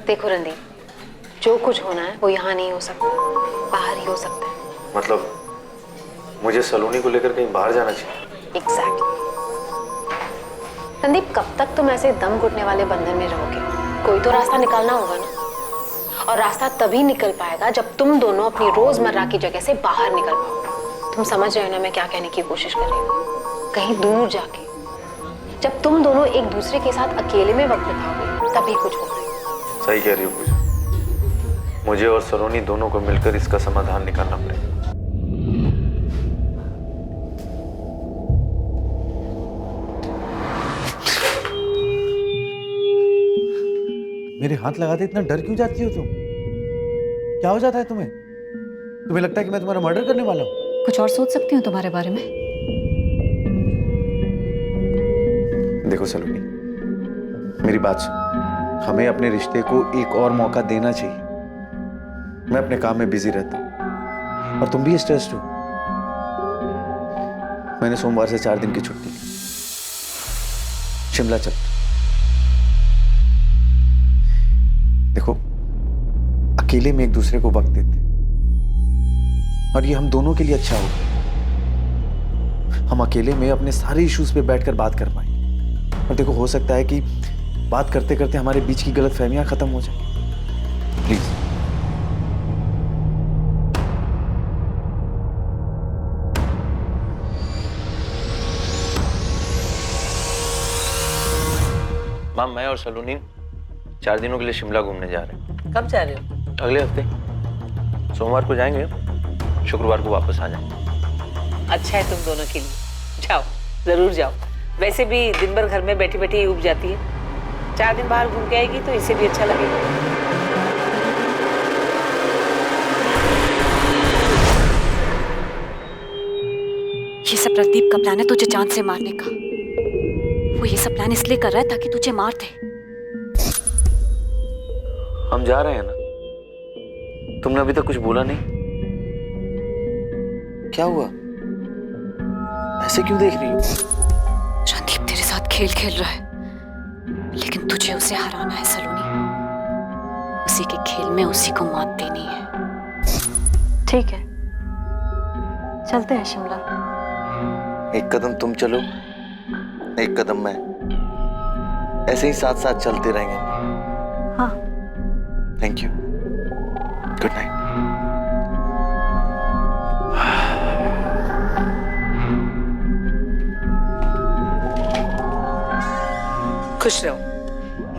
देखो रणदीप, जो कुछ होना है वो यहाँ नहीं हो सकता, बाहर ही हो सकता है। मतलब मुझे सलोनी को लेकर कहीं बाहर जाना चाहिए? एग्जैक्टली। रणदीप, कब तक तुम ऐसे दम घुटने वाले बंधन में रहोगे? कोई तो रास्ता निकालना होगा ना। और रास्ता तभी निकल पाएगा जब तुम दोनों अपनी रोजमर्रा की जगह से बाहर निकल पाओ। तुम समझ रहे हो ना मैं क्या कहने की कोशिश कर रही हूँ? कहीं दूर जाके, जब तुम दोनों एक दूसरे के साथ अकेले में वक्त बिताओगे तभी कुछ होगा। सही कह रही हो पूजा, मुझे और सलोनी दोनों को मिलकर इसका समाधान निकालना पड़ेगा। मेरे हाथ लगाते इतना डर क्यों जाती हो तुम? क्या हो जाता है तुम्हें? तुम्हें लगता है कि मैं तुम्हारा मर्डर करने वाला हूँ? कुछ और सोच सकती हूँ तुम्हारे बारे में। देखो सलोनी, मेरी बात सुन। हमें अपने रिश्ते को एक और मौका देना चाहिए। मैं अपने काम में बिजी रहता हूँ और तुम भी स्ट्रेस्ड हो। मैंने सोमवार से 4 दिन की छुट्टी ली। शिमला चल। देखो, अकेले में एक दूसरे को वक्त देते और ये हम दोनों के लिए अच्छा होगा। हम अकेले में अपने सारे इश्यूज पे बैठकर बात कर पाएंगे। और देखो, हो सकता है कि बात करते करते हमारे बीच की गलतफहमियां खत्म हो जाए। प्लीज। माम, मैं और सलोनी 4 दिनों के लिए शिमला घूमने जा रहे हैं। कब जा रहे हो? अगले हफ्ते सोमवार को जाएंगे, शुक्रवार को वापस आ जाएंगे। अच्छा है तुम दोनों के लिए। जाओ, जरूर जाओ। वैसे भी दिन भर घर में बैठी बैठी उब जाती है। 4 दिन बाहर घूम के आएगी तो इसे भी अच्छा लगेगा। ये सब रणदीप का प्लान है तुझे जान से मारने का। वो ये सब प्लान इसलिए कर रहा है ताकि तुझे मार दे। हम जा रहे हैं ना। तुमने अभी तक कुछ बोला नहीं। क्या हुआ? ऐसे क्यों देख रही हो? रणदीप तेरे साथ खेल खेल रहा है, लेकिन तुझे उसे हराना है सलोनी। उसी के खेल में उसी को मात देनी है। ठीक है, चलते हैं शिमला। एक कदम तुम चलो, एक कदम मैं। ऐसे ही साथ साथ चलते रहेंगे। हाँ। Thank you. Good night. खुश रहो,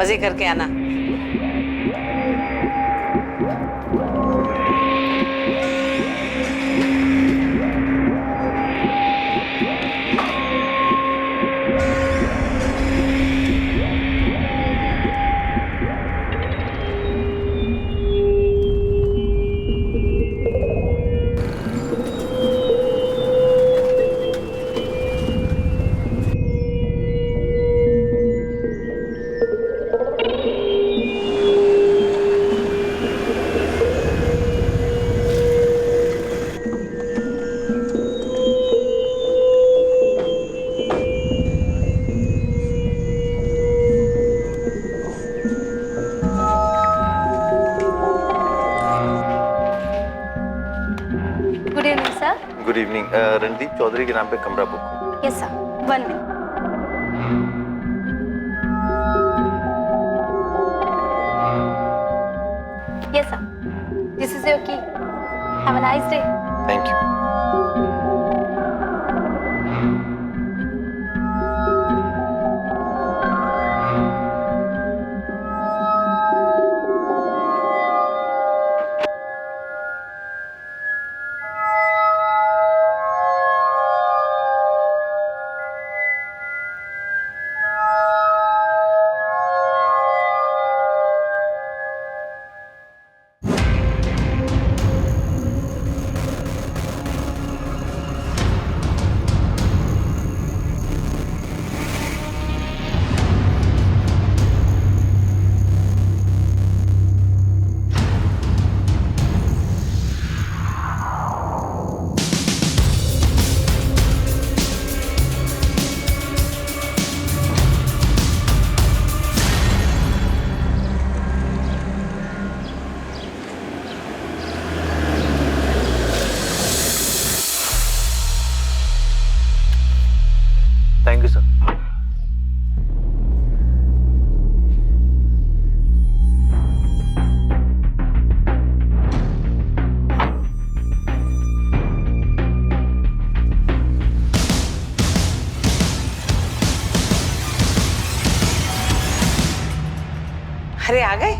मजे करके आना। Good evening sir. Good evening. Randeep Chaudhary के नाम पे कमरा बुक हो। Yes sir, 1 minute. Yes sir, this is your key. Have a nice day. Thank you. अरे आ गए?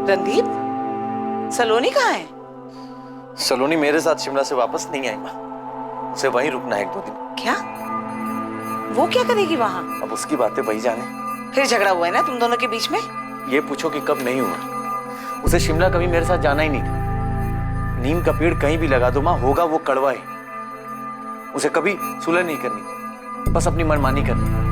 रणदीप, सलोनी कहाँ है? सलोनी मेरे साथ शिमला से वापस नहीं आई माँ। उसे वहीं रुकना है 1-2 दिन। क्या? वो क्या करेगी वहां? अब उसकी बातें वही जाने। फिर झगड़ा हुआ है ना तुम दोनों के बीच में? ये पूछो कि कब नहीं हुआ। उसे शिमला कभी मेरे साथ जाना ही नहीं था। नीम का पेड़ कहीं भी लगा दो माँ, होगा वो कड़वा है। उसे कभी सुलह नहीं करनी, बस अपनी मनमानी करनी।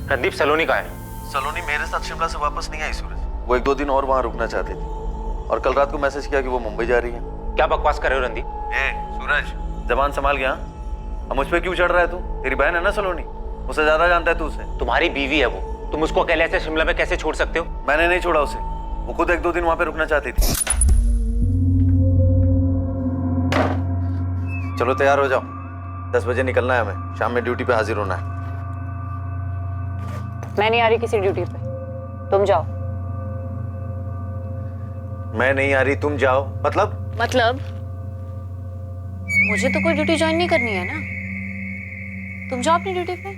रणदीप, सलोनी कहाँ है? सलोनी मेरे साथ शिमला से वापस नहीं आई सूरज। वो 1-2 दिन और वहां रुकना चाहती थी और कल रात को मैसेज किया कि वो मुंबई जा रही है। क्या बकवास कर रहे हो रणदीप? सूरज, जबान संभाल गया। अब मुझ पे क्यों चढ़ रहा है तू? तेरी बहन है ना सलोनी, उससे ज्यादा जानता है तू उसे। तुम्हारी बीवी है वो, तुम उसको अकेले ऐसे शिमला में कैसे छोड़ सकते हो? मैंने नहीं छोड़ा उसे, वो खुद 1-2 दिन वहां पे रुकना चाहती थी। चलो तैयार हो जाओ, 10 बजे निकलना है हमें। शाम में ड्यूटी पे हाजिर होना है। मैं नहीं आ रही किसी ड्यूटी पे, तुम जाओ। मैं नहीं आ रही, तुम जाओ। मतलब मुझे तो कोई ड्यूटी ज्वाइन नहीं करनी है ना। तुम जाओ अपनी ड्यूटी पे,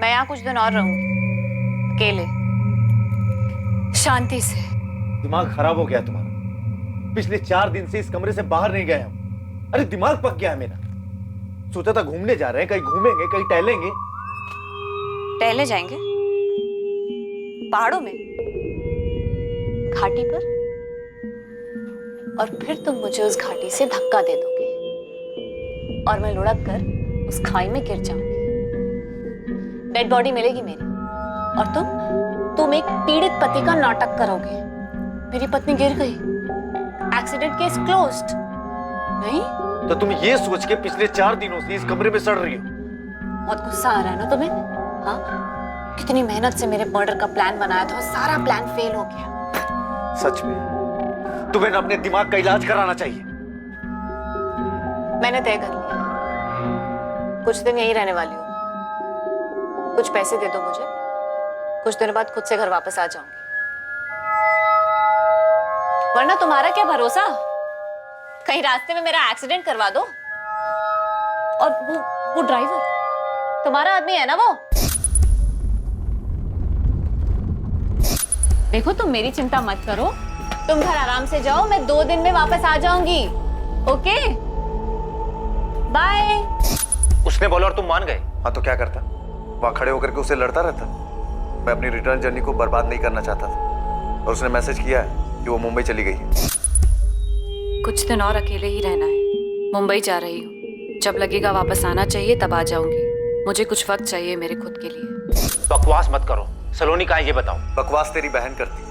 मैं यहाँ कुछ दिन और रहूंगी अकेले, शांति से। दिमाग खराब हो गया तुम्हारा। पिछले 4 दिन से इस कमरे से बाहर नहीं गए हम। अरे दिमाग पक गया है मेरा। सोचा था घूमने जा रहे हैं, कहीं घूमेंगे, कहीं टहलेंगे। टहले जाएंगे पहाड़ों में, घाटी पर, और फिर तुम मुझे उस घाटी से धक्का दे दोगे और मैं लुढ़क कर उस खाई में गिर जाऊंगी। डेड बॉडी मिलेगी मेरी, और तुम एक पीड़ित पति का नाटक करोगे। मेरी पत्नी गिर गई, एक्सीडेंट केस क्लोज्ड। नहीं तो तुम ये सोच के पिछले 4 दिनों से इस कमरे में सड़ रही हो। बहुत गुस्सा आ रहा है ना तुम्हें? हाँ, कितनी मेहनत से मेरे मर्डर का प्लान बनाया था, सारा प्लान फेल हो गया। सच में तुम्हें अपने दिमाग का इलाज कराना चाहिए। मैंने तय कर लिया, कुछ दिन यहीं रहने वाली हूँ। कुछ पैसे दे दो मुझे, कुछ दिनों बाद खुद से घर वापस आ जाऊंगी। वरना तुम्हारा क्या भरोसा, कहीं रास्ते में मेरा एक्सीडेंट करवा दो। और वो ड्राइवर तुम्हारा आदमी है ना वो? देखो, तुम मेरी चिंता मत करो, तुम घर आराम से जाओ, मैं 2 दिन में वापस आ जाऊंगी। Okay, bye. उसने बोला और तुम मान गए? हाँ तो क्या करता, वहां खड़े होकर के उसे लड़ता रहता। मैं अपनी रिटर्न जर्नी को बर्बाद नहीं करना चाहता था, और उसने मैसेज किया है कि वो मुंबई चली गई है। कुछ दिन और अकेले ही रहना है, मुंबई जा रही हूँ। जब लगेगा वापस आना चाहिए तब आ जाऊंगी। मुझे कुछ वक्त चाहिए मेरे खुद के लिए। बकवास मत करो। सलोनी कहाँ है ये बताओ। बकवास तेरी बहन करती है,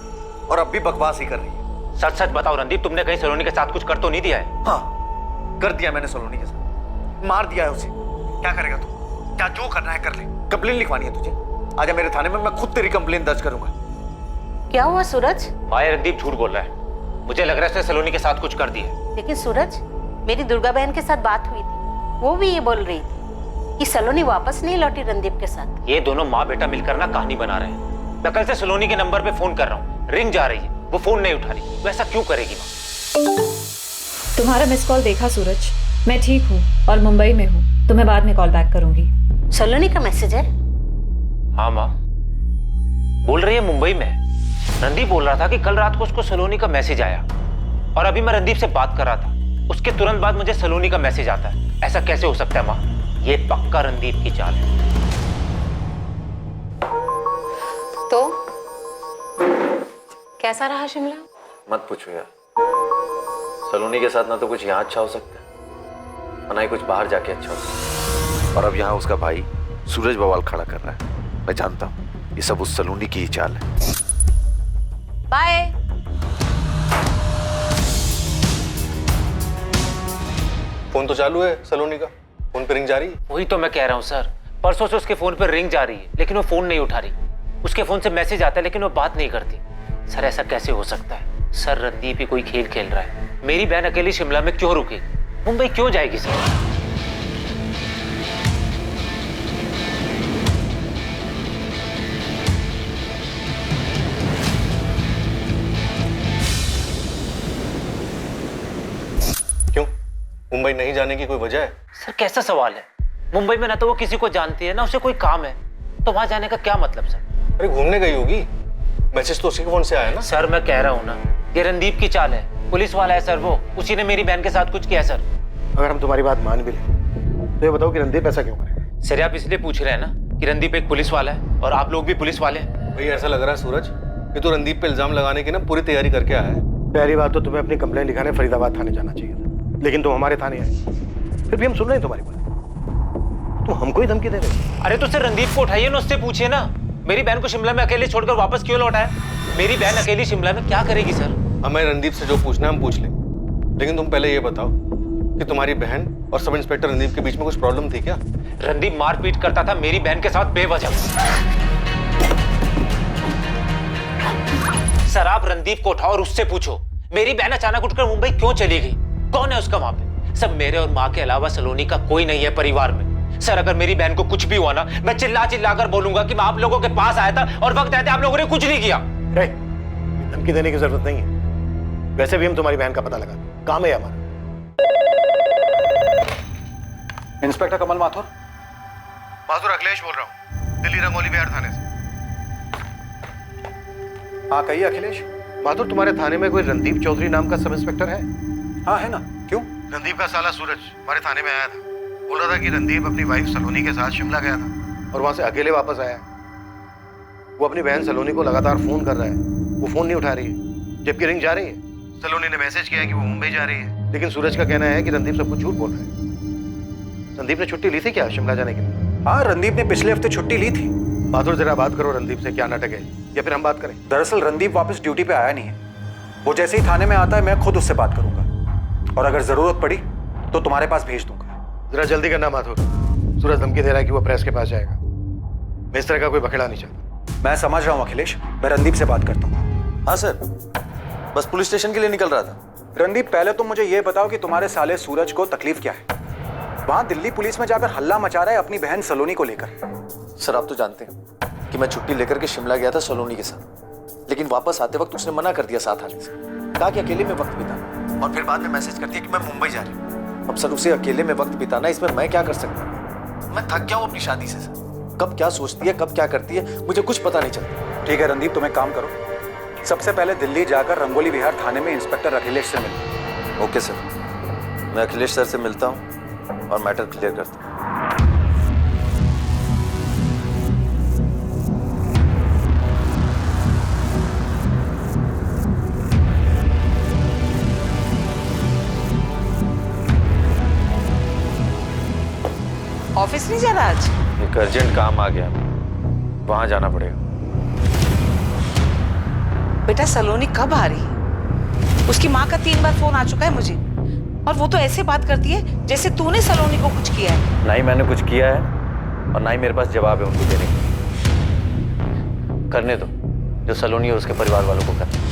और अब भी बकवास ही कर रही है। सच सच बताओ रणदीप, तुमने कहीं सलोनी के साथ कुछ कर तो नहीं दिया है? हाँ, कर दिया मैंने सलोनी के साथ, मार दिया है उसे। क्या करेगा तू? क्या जो करना है कर ले। कंप्लेन लिखवानी है तुझे? आजा मेरे थाने में, मैं खुद तेरी कंप्लेन दर्ज करूंगा। क्या हुआ सूरज? भाई रणदीप झूठ बोल रहा है, मुझे लग रहा है उसने सलोनी के साथ कुछ कर दिया है। लेकिन सूरज, मेरी दुर्गा बहन के साथ बात हुई थी, वो भी ये बोल रही थी कि सलोनी वापस नहीं लौटी रणदीप के साथ। ये दोनों माँ बेटा मिलकर ना कहानी बना रहे हैं। मैं कल से सलोनी के नंबर पे फोन कर रहा हूँ, रिंग जा रही है, वो फोन नहीं उठा रही। तो ऐसा क्यों करेगी माँ? तुम्हारा मिस कॉल देखा सूरज, मैं ठीक हूँ और मुंबई में हूँ। तुम्हें बाद में कॉल बैक करूंगी। सलोनी का मैसेज है? हाँ माँ, बोल रही है मुंबई में। रणदीप बोल रहा था कि कल रात को उसको सलोनी का मैसेज आया, और अभी मैं रणदीप से बात कर रहा था, उसके तुरंत बाद मुझे सलोनी का मैसेज आता है। ऐसा कैसे हो सकता है माँ? ये पक्का रणदीप की चाल है। तो कैसा रहा शिमला? मत पूछो यार, सलोनी के साथ ना तो कुछ यहाँ अच्छा हो सकता है, और ना ही कुछ बाहर जाके अच्छा हो सकता है। और अब यहाँ उसका भाई सूरज बवाल खड़ा कर रहा है। मैं जानता हूँ ये सब उस सलोनी की ही चाल है। बाय। फोन तो चालू है सलोनी का, फोन पे रिंग जा रही है। वही तो मैं कह रहा हूँ सर, परसों से उसके फोन पर रिंग जा रही है लेकिन वो फोन नहीं उठा रही। उसके फोन से मैसेज आता है लेकिन वो बात नहीं करती। सर ऐसा कैसे हो सकता है? सर रणदीप ही कोई खेल खेल रहा है। मेरी बहन अकेली शिमला में क्यों रुकेगी? मुंबई क्यों जाएगी सर? मुंबई नहीं जाने की कोई वजह है? सर कैसा सवाल है? मुंबई में ना तो वो किसी को जानती है ना उसे कोई काम है, तो वहां जाने का क्या मतलब सर? अरे घूमने गई होगी, मैसेज तो उसी के फोन से आया ना। सर मैं कह रहा हूँ ना, ये रणदीप की चाल है, पुलिस वाला है सर वो, उसी ने मेरी बहन के साथ कुछ किया सर। अगर हम तुम्हारी बात मान भी लें तो ये बताओ कि रणदीप ऐसा क्यों करेगा? सर आप इसलिए पूछ रहे हैं ना कि रणदीप एक पुलिस वाला है और आप लोग भी पुलिस वाले हैं। भाई ऐसा लग रहा है सूरज कि तू रणदीप पे इल्जाम लगाने की ना पूरी तैयारी करके आया है। पहली बात तो तुम्हें अपनी कंप्लेंट लिखाने फरीदाबाद थाने जाना चाहिए था, लेकिन तुम हमारे थाने आए। फिर भी हम सुन रहे हैं तुम्हारी बात, तुम हमको ही धमकी दे रहे हो। अरे तो सर रणदीप को उठाइए ना, उससे पूछिए ना मेरी बहन को शिमला में अकेले छोड़कर वापस क्यों लौटाया? मेरी बहन अकेली शिमला में क्या करेगी सर? हमें रणदीप से जो पूछना है हम पूछ लें, लेकिन तुम पहले ये बताओ कि तुम्हारी बहन और सब इंस्पेक्टर रणदीप के बीच में कुछ प्रॉब्लम थी क्या? रणदीप मारपीट करता था मेरी बहन के साथ बेवजह। सर आप रणदीप को उठाओ और उससे पूछो मेरी बहन अचानक उठकर मुंबई क्यों चली गई, कौन है उसका वहां पे? सब मेरे और माँ के अलावा सलोनी का कोई नहीं है परिवार में। सर अगर मेरी बहन को कुछ भी हुआ ना, मैं चिल्ला चिल्ला कर बोलूंगा कि मैं आप लोगों के पास आया था और वक्त आते आप लोगों ने कुछ नहीं किया। धमकी देने की जरूरत नहीं है, वैसे भी हम तुम्हारी बहन का पता लगा, काम है हमारा। इंस्पेक्टर कमल माथुर। माथुर अखिलेश बोल रहा हूँ, दिल्ली रंगोली बिहार थाने से। हाँ कहिए अखिलेश। माथुर तुम्हारे थाने में कोई रणदीप चौधरी नाम का सब इंस्पेक्टर है? हाँ है ना, क्यों? रणदीप का साला सूरज हमारे थाने में आया था, बोल रहा था कि रणदीप अपनी वाइफ सलोनी के साथ शिमला गया था और वहां से अकेले वापस आया। वो अपनी बहन सलोनी को लगातार फोन कर रहा है, वो फोन नहीं उठा रही है, जबकि रिंग जा रही है। सलोनी ने मैसेज किया है कि वो मुंबई जा रही है, लेकिन सूरज का कहना है कि रणदीप सब कुछ झूठ बोल रहा है। रणदीप ने छुट्टी ली थी क्या शिमला जाने के लिए? हाँ रणदीप ने पिछले हफ्ते छुट्टी ली थी। माथुर जरा बात करो रणदीप से, क्या नाटक है, या फिर हम बात करें? दरअसल रणदीप वापस ड्यूटी पे आया नहीं है, वो जैसे ही थाने में आता है मैं खुद उससे बात करूंगा और अगर जरूरत पड़ी तो तुम्हारे पास भेज दूंगा। जरा जल्दी करना माथुर, सूरज धमकी दे रहा है कि वो प्रेस के पास जाएगा। मैं इस तरह का कोई बखेड़ा नहीं चाहता। मैं समझ रहा हूँ अखिलेश, मैं रणदीप से बात करता हूँ। हाँ सर, बस पुलिस स्टेशन के लिए निकल रहा था। रणदीप पहले तुम मुझे ये बताओ कि तुम्हारे साले सूरज को तकलीफ क्या है? वहां दिल्ली पुलिस में जाकर हल्ला मचा रहा है अपनी बहन सलोनी को लेकर। सर आप तो जानते हैं कि मैं छुट्टी लेकर के शिमला गया था सलोनी के साथ, लेकिन वापस आते वक्त उसने मना कर दिया साथ आने से, कहा कि अकेले में वक्त बिताना, और फिर बाद में मैसेज करती है कि मैं मुंबई जा रही हूँ। अब सर उसे अकेले में वक्त बिताना, इसमें मैं क्या कर सकता हूँ? मैं थक गया हूँ अपनी शादी से सर, कब क्या सोचती है कब क्या करती है मुझे कुछ पता नहीं चलता। ठीक है रणदीप, तुम एक काम करो, सबसे पहले दिल्ली जाकर रंगोली विहार थाने में इंस्पेक्टर अखिलेश से मिलो। ओके सर, मैं अखिलेश सर से मिलता हूँ और मैटर क्लियर करता हूँ। ऑफिस नहीं जा रहा आज? एक अर्जेंट काम आ गया, वहां जाना पड़ेगा। बेटा सलोनी कब आ रही है? उसकी माँ का 3 बार फोन आ चुका है मुझे, और वो तो ऐसे बात करती है जैसे तूने सलोनी को कुछ किया है। ना ही मैंने कुछ किया है और ना ही मेरे पास जवाब है उनको देने का। करने दो जो सलोनी और उसके परिवार वालों को करना।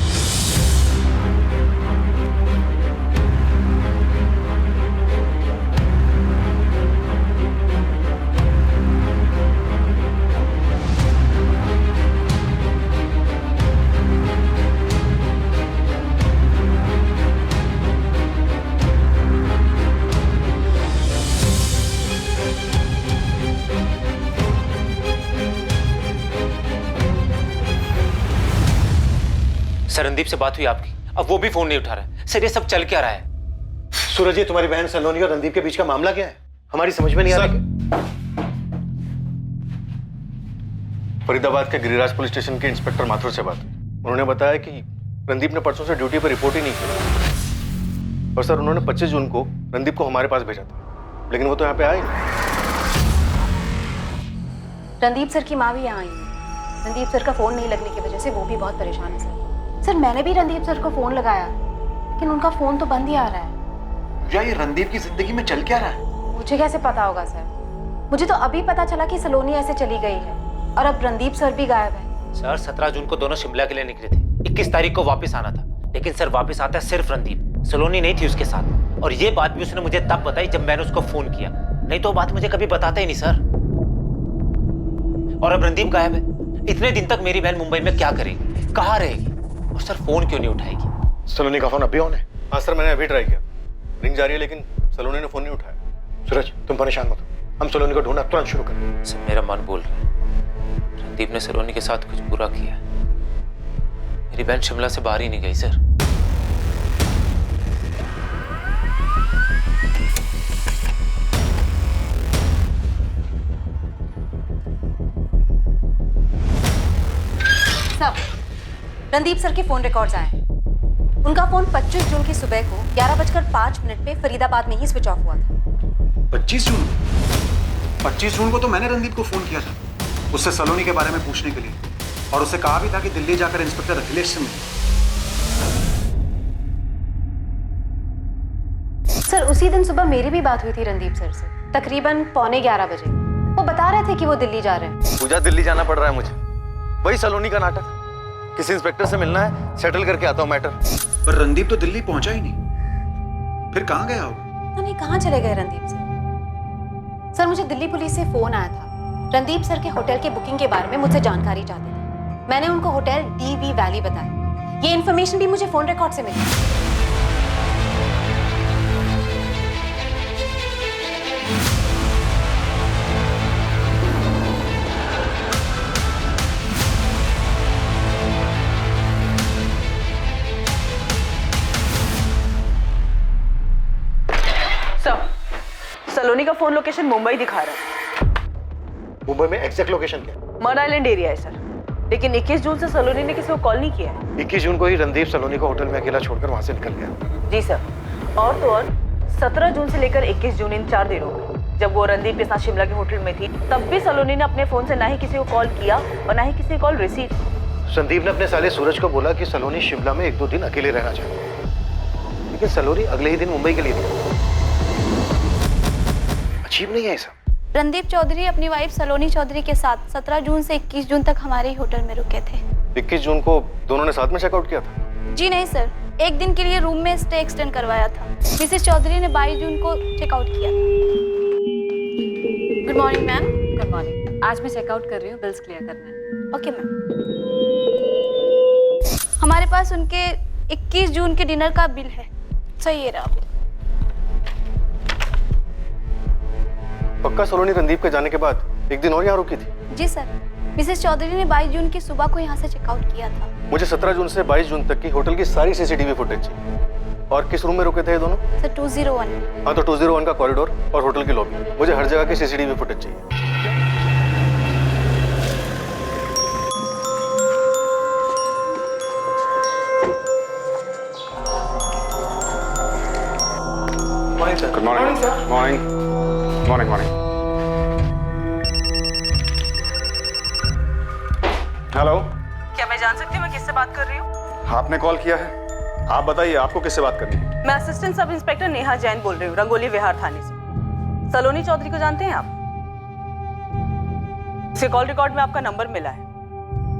सर रणदीप से बात हुई आपकी? अब वो भी फोन नहीं उठा रहा है। सर ये सब चल क्या रहा है? सूरज, ये तुम्हारी बहन सलोनी और रणदीप के बीच का मामला क्या है? हमारी समझ में नहीं आ रहा। फरीदाबाद के गिरिराज पुलिस स्टेशन के इंस्पेक्टर माथुर से बात हुई। उन्होंने बताया कि रणदीप ने परसों से ड्यूटी पर रिपोर्ट ही नहीं की, और सर उन्होंने 25 जून को रणदीप को हमारे पास भेजा था, लेकिन वो तो यहाँ पे आए नहीं। रणदीप सर की माँ भी यहाँ आई है। रणदीप सर का फोन नहीं लगने की वजह से वो भी बहुत परेशान है सर। मैंने भी रणदीप सर को फोन लगाया, लेकिन उनका फोन तो बंद ही आ रहा है। या ये रणदीप की जिंदगी में चल क्या रहा है? मुझे कैसे पता होगा सर? मुझे तो अभी पता चला कि सलोनी ऐसे चली गई है और अब रणदीप सर भी गायब है। सर 17 जून को दोनों शिमला के लिए निकले थे, 21 तारीख को वापस आना था, लेकिन सर वापस आता है सिर्फ रणदीप, सलोनी नहीं थी उसके साथ। और ये बात भी उसने मुझे तब बताई जब मैंने उसको फोन किया, नहीं तो बात मुझे कभी बताता ही नहीं सर। और अब रणदीप गायब है। इतने दिन तक मेरी बहन मुंबई में क्या करेगी, कहाँ रहेगी, और सर फोन क्यों नहीं उठाएगी? सलोनी का फोन अभी ऑन है? हाँ सर, मैंने अभी ट्राई किया, रिंग जा रही है लेकिन सलोनी ने फोन नहीं उठाया। सूरज तुम परेशान मत हो, हम सलोनी को ढूंढना तुरंत शुरू करें। सर मेरा मन बोल रहा है रणदीप ने सलोनी के साथ कुछ बुरा किया है। मेरी बहन शिमला से बाहर ही नहीं गई सर। सब रणदीप सर के फोन रिकॉर्ड्स आए हैं। उनका फोन 25 जून की सुबह को 11:05 पे फरीदाबाद में ही स्विच ऑफ हुआ था। 25 जून को तो मैंने रणदीप को फोन किया था उससे सलोनी के बारे में पूछने के लिए, और उससे कहा भी था कि दिल्ली जाकर इंस्पेक्टर अखिलेश से मिले। सर उसी दिन सुबह मेरी भी बात हुई थी रणदीप सर से, तकरीबन 11:15 बजे। वो बता रहे थे कि वो दिल्ली जा रहे हैं। पूजा दिल्ली जाना पड़ रहा है मुझे, वही सलोनी का नाटक। किसी इंस्पेक्टर से मिलना है, सेटल करके आता हूँ मैटर। पर रणदीप तो दिल्ली पहुंचा ही नहीं, फिर कहाँ गया होगा? नहीं, कहाँ चले गए रणदीप सर? सर मुझे दिल्ली पुलिस से फोन आया था। रणदीप सर के होटल के बुकिंग के बारे में मुझसे जानकारी चाहते थे। मैंने उनको होटल DV वैली बताया। ये इन्फॉर्मेशन भी मुझे फोन रिकॉर्ड से मिली। सलोनी का फोन लोकेशन मुंबई दिखा रहा है। मुंबई में एग्जैक्ट लोकेशन क्या है? मड आइलैंड एरिया है सर, लेकिन 21 जून से सलोनी ने किसी को कॉल नहीं किया है। 21 जून को ही रणदीप सलोनी को होटल में अकेला छोड़कर वहां से निकल गया। जी सर। और तो और 17 जून से लेकर 21 जून इन 4 दिनों में जब वो रणदीप के साथ शिमला के होटल में थी, तब भी सलोनी ने अपने फोन से ना ही किसी को कॉल किया और ना ही किसी की कॉल रिसीव। संदीप ने अपने साले सूरज को बोला कि सलोनी शिमला में 1-2 दिन अकेले रहना चाहती, लेकिन सलोनी अगले ही दिन मुंबई के लिए निकली। अजीब नहीं है ऐसा? रणदीप चौधरी अपनी वाइफ सलोनी चौधरी के साथ 17 जून से 21 जून तक हमारे ही होटल में रुके थे। 21 जून को दोनों ने साथ में चेकआउट किया था? जी नहीं सर, एक दिन के लिए रूम में स्टे एक्सटेंड करवाया था। मिसेस चौधरी ने 22 जून को चेकआउट किया था। Good morning ma'am. Good morning. आज मैं चेकआउट कर रही हूँ, बिल्स क्लियर करना है। Okay ma'am. हमारे पास उनके 21 जून के डिनर का बिल है। सही है रहा। पक्का सलोनी रणदीप के जाने के बाद एक दिन और यहाँ रुकी थी? जी सर, मिसेस चौधरी ने 22 जून की सुबह को यहाँ से चेकआउट किया था। मुझे 17 जून से 22 जून तक की होटल की सारी CCTV फुटेज चाहिए। और किस रूम में रुके थे ये दोनों? सर 201। हाँ, तो 201 का कॉरिडोर और होटल की लॉबी, मुझे हर जगह की CCTV फुटेज चाहिए। Morning sir. Good morning sir. Morning morning morning. Hello, क्या मैं जान सकती हूँ मैं किससे बात कर रही हूँ? आपने कॉल किया है, आप बताइए आपको किससे बात करनी है? मैं assistant sub inspector Neha Jain बोल रही हूँ, रंगोली विहार थाने से। सलोनी चौधरी को जानते हैं आप? इसके कॉल रिकॉर्ड में आपका नंबर मिला है।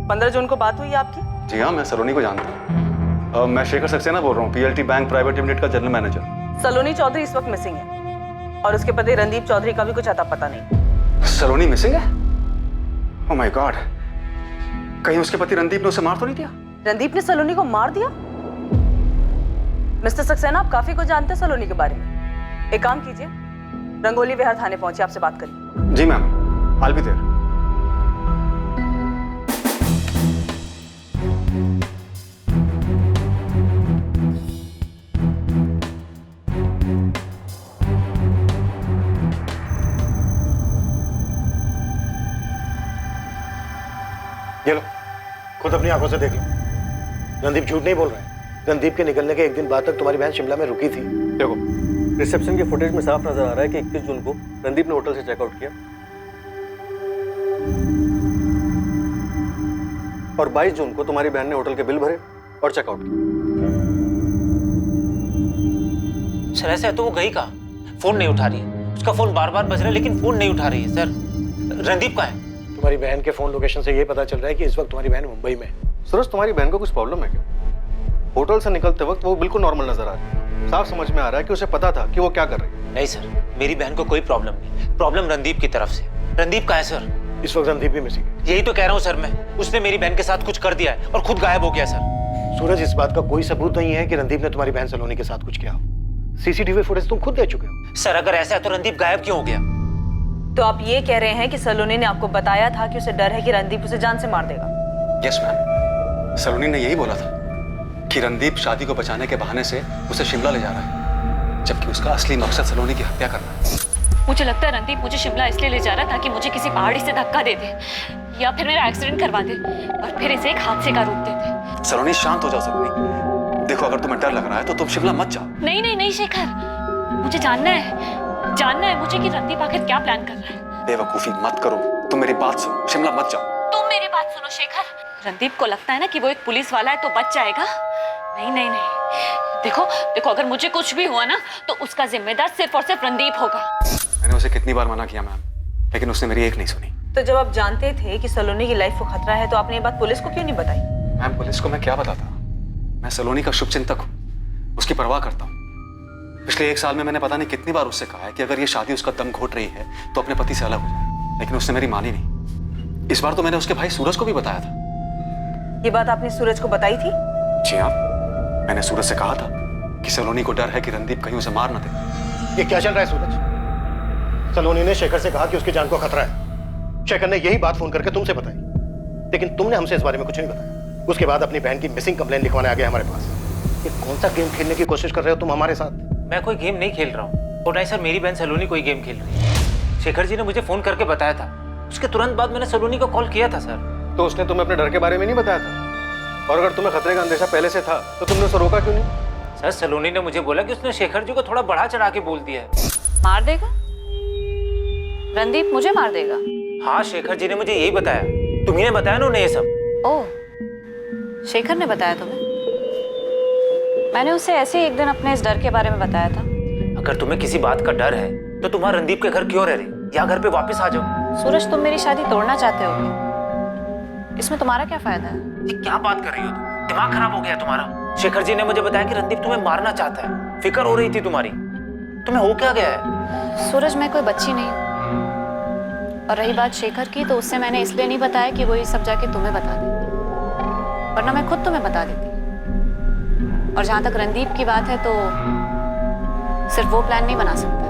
15 जून को बात हुई आपकी? जी हाँ, मैं सलोनी को जानता हूँ। मैं शेखर सक्सेना बोल रहा हूँ, PLT बैंक प्राइवेट लिमिटेड का जनरल मैनेजर। सलोनी चौधरी इस वक्त मिसिंग है और उसके पति रणदीप चौधरी का भी कुछ अता पता नहीं। सलोनी मिसिंग है? ओह माय गॉड, कहीं उसके पति रणदीप ने उसे मार तो नहीं दिया? रणदीप ने सलोनी को मार दिया? मिस्टर सक्सेना, आप काफी कुछ जानते हैं सलोनी के बारे में। एक काम कीजिए, रंगोली विहार थाने पहुंचे, आपसे बात करिए। जी मैम, I'll be there। ये लो, खुद अपनी आंखों से देख लो। रणदीप झूठ नहीं बोल रहा है। रणदीप के निकलने के एक दिन बाद तक तुम्हारी बहन शिमला में रुकी थी। देखो, रिसेप्शन की फुटेज में साफ नजर आ रहा है कि 21 जून को रणदीप ने होटल से चेकआउट किया और 22 जून को तुम्हारी बहन ने होटल के बिल भरे और चेकआउट किया। सर ऐसा है तो वो गई कहाँ? फोन नहीं उठा रही है, उसका फोन बार बार बज रहा है लेकिन फोन नहीं उठा रही है। सर रणदीप कहाँ है? तुम्हारी बहन के फोन लोकेशन से ये पता चल रहा है कि इस वक्त तुम्हारी बहन मुंबई में है। सूरज, तुम्हारी बहन को कुछ प्रॉब्लम है क्या? होटल से निकलते वक्त वो बिल्कुल नॉर्मल नजर आ रही है। साफ समझ में आ रहा है कि उसे पता था कि वो क्या कर रही है। नहीं सर, मेरी बहन को कोई प्रॉब्लम नहीं, प्रॉब्लम रणदीप की तरफ से। रणदीप कहाँ है सर? इस वक्त रणदीप भी मिसिंग है। यही तो कह रहा हूँ सर मैं, उसने मेरी बहन के साथ कुछ कर दिया है और खुद गायब हो गया सर। सूरज, इस बात का कोई सबूत नहीं है कि रणदीप ने तुम्हारी बहन सलोनी के साथ कुछ किया हो। सीसीटीवी फुटेज तुम खुद दे चुके हो। सर अगर ऐसा है तो रणदीप गायब क्यों हो गया? तो आप ये कह रहे हैं कि सलोनी ने आपको बताया था कि उसे डर है कि रणदीप उसे जान से मार देगा? यस मैम, सलोनी ने यही बोला था कि रणदीप शादी को बचाने के बहाने से उसे शिमला ले जा रहा है, जबकि उसका असली मकसद सलोनी की हत्या करना है। मुझे लगता है रणदीप मुझे शिमला इसलिए ले जा रहा है ताकि मुझे किसी पहाड़ी से धक्का दे दे या फिर मेरा एक्सीडेंट करवा दे और फिर इसे एक हादसे का रूप दे दे। सलोनी शांत हो जाओ सलोनी। देखो अगर तुम्हें डर लग रहा है तो तुम शिमला मत जाओ। नहीं नहीं नहीं शेखर, मुझे जानना है मुझे कि रणदीप आखिर क्या प्लान कर रहा है। बेवकूफी मत करो, तुम मेरी बात सुनो, शिमला मत जाओ। तुम मेरी बात सुनो शेखर, रणदीप को लगता है ना कि वो एक पुलिस वाला है तो बच जाएगा। नहीं नहीं नहीं, देखो अगर मुझे कुछ भी हुआ ना तो उसका जिम्मेदार सिर्फ और सिर्फ रणदीप होगा। मैंने उसे कितनी बार मना किया मैम, लेकिन उसने मेरी एक नहीं सुनी। तो जब आप जानते थे कि सलोनी की लाइफ को खतरा है तो आपने ये बात पुलिस को क्यों नहीं बताई? मैम पुलिस को मैं क्या बताता, मैं सलोनी का शुभचिंतक हूँ, उसकी परवाह करता हूँ। पिछले 1 साल में मैंने पता नहीं कितनी बार उससे कहा है कि अगर ये शादी उसका दम घोट रही है तो अपने पति से अलग हो जाए, लेकिन उसने मेरी मानी नहीं। इस बार तो मैंने उसके भाई सूरज को भी बताया था। ये बात आपने सूरज को बताई थी? जी हाँ, मैंने सूरज से कहा था कि सलोनी को डर है कि रणदीप कहीं उसे मार न दे। ये क्या चल रहा है सूरज? सलोनी ने शेखर से कहा कि उसकी जान को खतरा है। शेखर ने यही बात फोन करके तुमसे बताई, लेकिन तुमने हमसे इस बारे में कुछ नहीं बताया। उसके बाद अपनी बहन की मिसिंग कंप्लेन लिखवाने आ गए हमारे पास। ये कौन सा गेम खेलने की कोशिश कर रहे हो तुम हमारे साथ? मैं कोई गेम नहीं खेल रहा हूँ और नहीं सर, मेरी बहन सलोनी कोई गेम खेल रही है। शेखर जी ने मुझे फोन करके बताया था, उसके तुरंत बाद मैंने सलोनी को कॉल किया था सर। तो उसने तुम्हें अपने डर के बारे में नहीं बताया था? और अगर तुम्हें खतरे का अंदेशा पहले से था तो तुमने उसे रोका क्यों नहीं? सर सलोनी ने मुझे बोला कि उसने शेखर जी को थोड़ा बढ़ा चढ़ा के बोल दिया है। मार देगा? रणदीप मुझे मार देगा? हाँ शेखर जी ने मुझे यही बताया। तुम्ही ने बताया ना उन्हें ये सब? ओह, शेखर ने बताया तुम्हें? मैंने उसे ऐसे ही एक दिन अपने इस डर के बारे में बताया था। अगर तुम्हें किसी बात का डर है तो तुम्हारा रणदीप के घर क्यों रह रही, या घर पे वापस आ जाओ। सूरज, तुम मेरी शादी तोड़ना चाहते हो, इसमें तुम्हारा क्या फायदा है? ये क्या बात कर रही हो तुम? दिमाग खराब हो गया तुम्हारा। शेखर जी ने मुझे बताया कि रणदीप तुम्हें मारना चाहता है, फिक्र हो रही थी तुम्हारी। तुम्हें हो क्या गया है? सूरज, मैं कोई बच्ची नहीं हूँ। और रही बात शेखर की, तो उससे मैंने इसलिए नहीं बताया कि वो ये सब जाके तुम्हें बता देती, वरना मैं खुद तुम्हें बता देती। और जहां तक रणदीप की बात है तो सिर्फ वो प्लान नहीं बना सकता,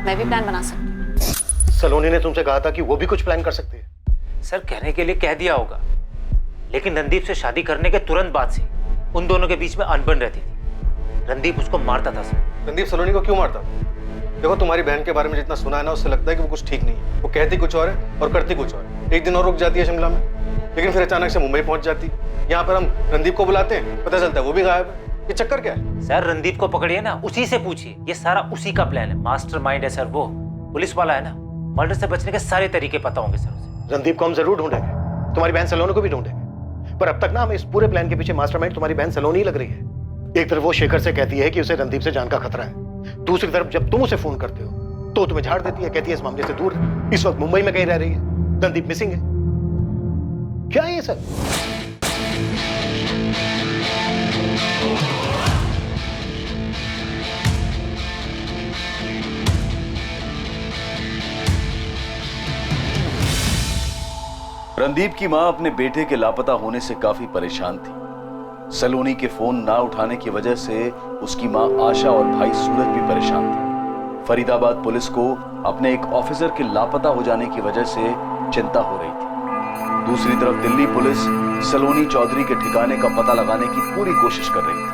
मैं भी प्लान बना सकती। सलोनी ने तुमसे कहा था कि वो भी कुछ प्लान कर सकती है। सर कहने के लिए कह दिया होगा, लेकिन रणदीप से शादी करने के तुरंत बाद से उन दोनों के बीच में अनबन रहती थी। रणदीप उसको मारता था सर। रणदीप सलोनी को क्यों मारता? देखो तुम्हारी बहन के बारे में जितना सुना है ना, उससे लगता है कि वो कुछ ठीक नहीं है। वो कहती कुछ और है और करती कुछ और है। एक दिन और रुक जाती है शिमला में, लेकिन फिर अचानक से मुंबई पहुंच जाती। यहाँ पर हम रणदीप को बुलाते हैं, पता चलता है वो भी गायब है। ये चक्कर क्या है? सर रणदीप को पकड़िए ना, उसी से पूछिए, ये सारा उसी का प्लान है। मास्टरमाइंड है सर वो, पुलिस वाला है ना। मर्डर से बचने के सारे तरीके पता होंगे सर उसे। रणदीप को हम जरूर ढूंढेंगे, तुम्हारी बहन सलोनी को भी ढूंढेंगे, पर अब तक ना हमें इस पूरे प्लान के पीछे मास्टरमाइंड तुम्हारी बहन सलोनी ही लग रही है। एक तरफ वो शेखर से कहती है कि उसे रणदीप से जान का खतरा है, दूसरी तरफ जब तुम उसे फोन करते हो तो तुम्हें झाड़ देती है, कहती है इस मामले से दूर, इस वक्त मुंबई में कहीं रह रही है, रणदीप मिसिंग है। क्या है ये सब? रणदीप की मां अपने बेटे के लापता होने से काफी परेशान थी। सलोनी के फोन ना उठाने की वजह से उसकी मां आशा और भाई सूरज भी परेशान थे। फरीदाबाद पुलिस को अपने एक ऑफिसर के लापता हो जाने की वजह से चिंता हो रही थी। दूसरी तरफ दिल्ली पुलिस सलोनी चौधरी के ठिकाने का पता लगाने की पूरी कोशिश कर रही थी।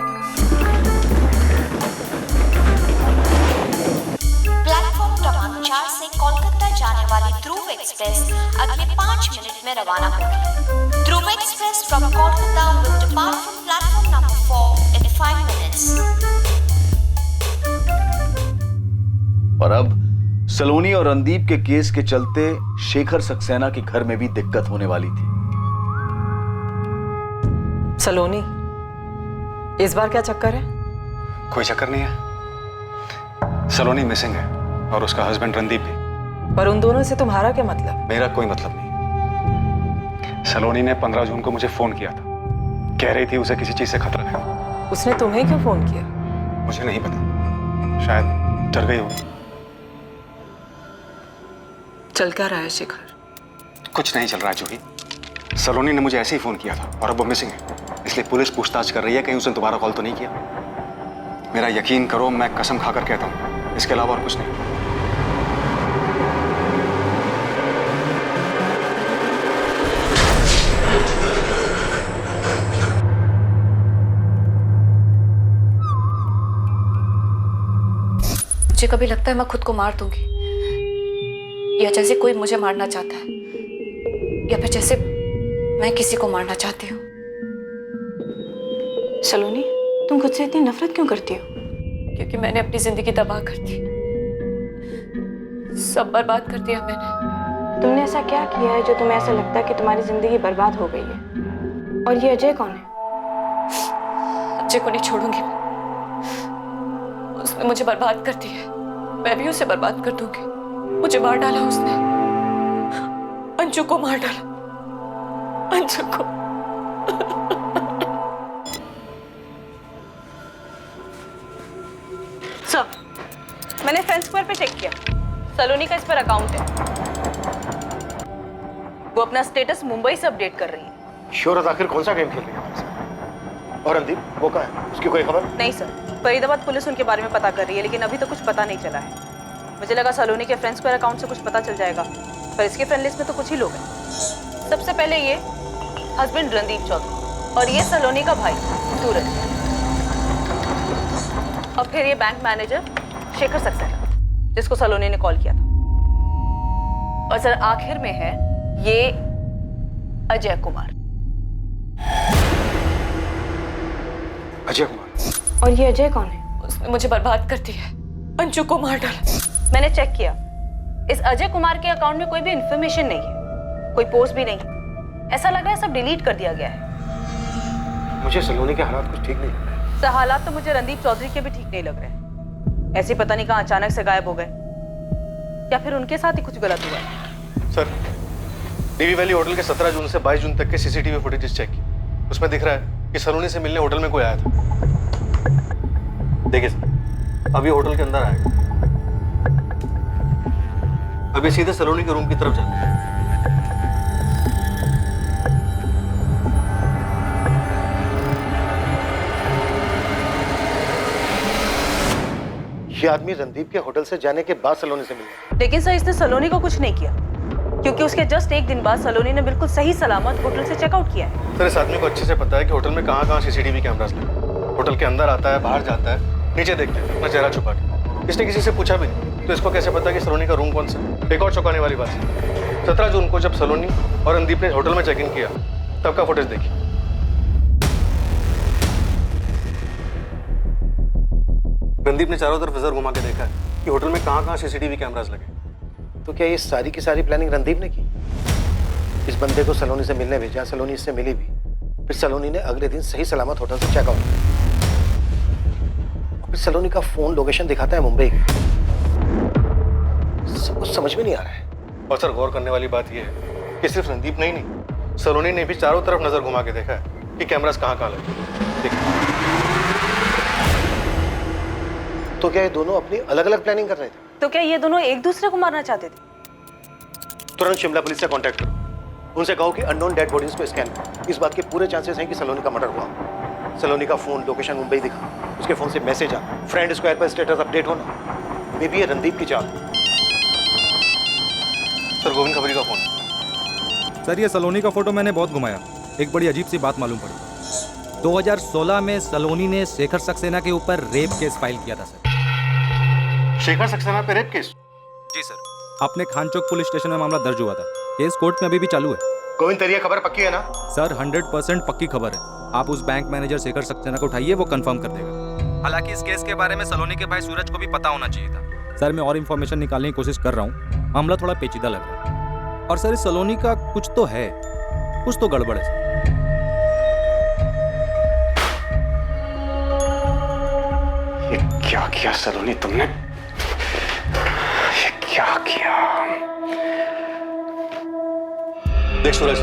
प्लेटफॉर्म क्रमांक 4 से कोलकाता जाने वाली ध्रुव एक्सप्रेस अगले 5 मिनट में रवाना होगी। Dhruv express from Kolkata will depart from platform number 4 in 5 minutes. और अब सलोनी और रणदीप के केस के चलते शेखर सक्सेना के घर में भी दिक्कत होने वाली थी। सलोनी, इस बार क्या चक्कर है? कोई चक्कर नहीं है। सलोनी मिसिंग है और उसका हस्बैंड रणदीप भी। पर उन दोनों से तुम्हारा क्या मतलब? मेरा कोई मतलब नहीं। सलोनी ने 15 जून को मुझे फोन किया था, कह रही थी उसे किसी चीज से खतरा है। उसने तुम्हें क्यों फोन किया? मुझे नहीं पता, शायद डर गई होगी। चल क्या रहा है शेखर? कुछ नहीं चल रहा है जूही। सलोनी ने मुझे ऐसे ही फोन किया था और अब वो मिसिंग है, इसलिए पुलिस पूछताछ कर रही है कहीं उसने दोबारा कॉल तो नहीं किया। मेरा यकीन करो, मैं कसम खाकर कहता हूं, इसके अलावा और कुछ नहीं। मुझे कभी लगता है मैं खुद को मार दूंगी, या जैसे कोई मुझे मारना चाहता है, या फिर जैसे मैं किसी को मारना चाहती हूँ। सलोनी, तुम खुद से इतनी नफरत क्यों करती हो? क्योंकि मैंने अपनी जिंदगी तबाह कर दी, सब बर्बाद कर दिया मैंने। तुमने ऐसा क्या किया है जो तुम्हें ऐसा लगता है कि तुम्हारी जिंदगी बर्बाद हो गई है? और ये अजय कौन है? अजय को नहीं छोड़ूंगी मैं। उसने मुझे बर्बाद कर दिया है, मैं भी उसे बर्बाद कर दूंगी। मुझे मार डाला उसने, अंशु को मार डाला, अंशु को। सर, मैंने फ्रेंड स्क्वायर पे चेक किया, सलोनी का इस पर अकाउंट है। वो अपना स्टेटस मुंबई से अपडेट कर रही है। शोहरत आखिर कौन सा गेम खेल रही है हमारे साथ? और रणदीप वो कहाँ है? उसकी कोई खबर? नहीं सर, फरीदाबाद पुलिस उनके बारे में पता कर रही है, लेकिन अभी तो कुछ पता नहीं चला है। मुझे लगा सलोनी के फ्रेंड स्क्वायर अकाउंट से कुछ पता चल जाएगा, पर इसके फ्रेंड लिस्ट में तो कुछ ही लोग हैं। सबसे पहले ये हस्बैंड रणदीप चौधरी, और ये सलोनी का भाई सूरज, और फिर ये बैंक मैनेजर शेखर सक्सेना, जिसको सलोनी ने कॉल किया था। और सर आखिर में है ये अजय कुमार। अजय कुमार? और ये अजय कौन है? उसने मुझे बर्बाद कर दिया, अंशु को मार डाला। मैंने चेक किया, इस अजय कुमार के अकाउंट में कोई भी इंफॉर्मेशन नहीं है, कोई पोस्ट भी नहीं। ऐसा लग रहा है सब डिलीट कर दिया गया है। मुझे सलोनी के हालात कुछ ठीक नहीं लग रहे। सर हालात तो मुझे रणदीप चौधरी के भी ठीक नहीं लग रहे। ऐसे पता नहीं कहाँ अचानक से गायब हो गए, या फिर उनके साथ ही कुछ गलत हुआ है। सर, डीवी वैली होटल के 17 जून से 22 जून तक के सीसीटीवी फुटेज चेक की, उसमें दिख रहा है कि सलोनी से मिलने होटल में कोई आया था। देखिए सर, अभी होटल के अंदर आएगा, अभी सीधे सलोनी के रूम की तरफ जाता है। ये आदमी रणदीप के होटल से जाने के बाद सलोनी से मिला। लेकिन सर इसने सलोनी को कुछ नहीं किया, क्योंकि उसके जस्ट एक दिन बाद सलोनी ने बिल्कुल सही सलामत होटल से चेकआउट किया है। सर इस आदमी को अच्छे से पता है कि होटल में कहाँ सीसीटीवी कैमरास लगे। होटल के अंदर आता है, बाहर जाता है, नीचे देखते हैं अपना चेहरा छुपा के। इसने किसी से पूछा भी नहीं, तो इसको कैसे पता कि सलोनी का रूम कौन सा? एक और चौंकाने वाली बात है, 17 जून को जब सलोनी और रणदीप ने होटल में चेक इन किया, तब का फुटेज देखिए। रणदीप ने चारों तरफ नजर घुमा के देखा है कि होटल में कहाँ सीसीटीवी कैमरास लगे। तो क्या ये सारी की सारी प्लानिंग रणदीप ने की? इस बंदे को सलोनी से मिलने भेजा, सलोनी इससे मिली भी, फिर सलोनी ने अगले दिन सही सलामत होटल से चेकआउट किया। फिर सलोनी का फोन लोकेशन दिखाता है मुंबई की। सब कुछ समझ में नहीं आ रहा है। और सर गौर करने वाली बात यह है कि सिर्फ रणदीप नहीं, सलोनी ने भी चारों तरफ नजर घुमा के देखा है कि कैमरास कहाँ लगे। देखिए, तो क्या ये दोनों अपनी अलग अलग प्लानिंग कर रहे थे? तो क्या ये दोनों एक दूसरे को मारना चाहते थे? तुरंत शिमला पुलिस से कांटेक्ट करो, उनसे कहो कि अननोन डेड बॉडीज को स्कैन करो। इस बात के पूरे चांसेस हैं कि सलोनी का मर्डर हुआ। सलोनी का फोन लोकेशन मुंबई दिखा, उसके फोन से मैसेज आ, फ्रेंड स्क्वायर पर स्टेटस अपडेट होना, मे बी ये रणदीप की चाल। सर गोविंद खबरी का फोन। सर ये सलोनी का फोटो मैंने बहुत घुमाया, एक बड़ी अजीब सी बात मालूम पड़ी। 2016 में सलोनी ने शेखर सक्सेना के ऊपर रेप केस फाइल किया था सर। शेखर सक्सेना पे रेप केस? जी सर, अपने खान चौक पुलिस स्टेशन में मामला दर्ज हुआ था। केस कोर्ट में अभी भी चालू है। गोविंद तेरी खबर पक्की है ना? सर 100% पक्की खबर है। आप उस बैंक मैनेजर शेखर सक्सेना को उठाइए, वो कंफर्म कर देगा। हालांकि इस केस के बारे में सलोनी के भाई सूरज को भी पता होना चाहिए था। सर मैं और इन्फॉर्मेशन निकालने की कोशिश कर रहा हूँ, मामला थोड़ा पेचीदा लग रहा है। और सर इस सलोनी का कुछ तो है, कुछ तो गड़बड़ है सर। ये क्या किया सलोनी तुमने? ये क्या किया? देख सूरज,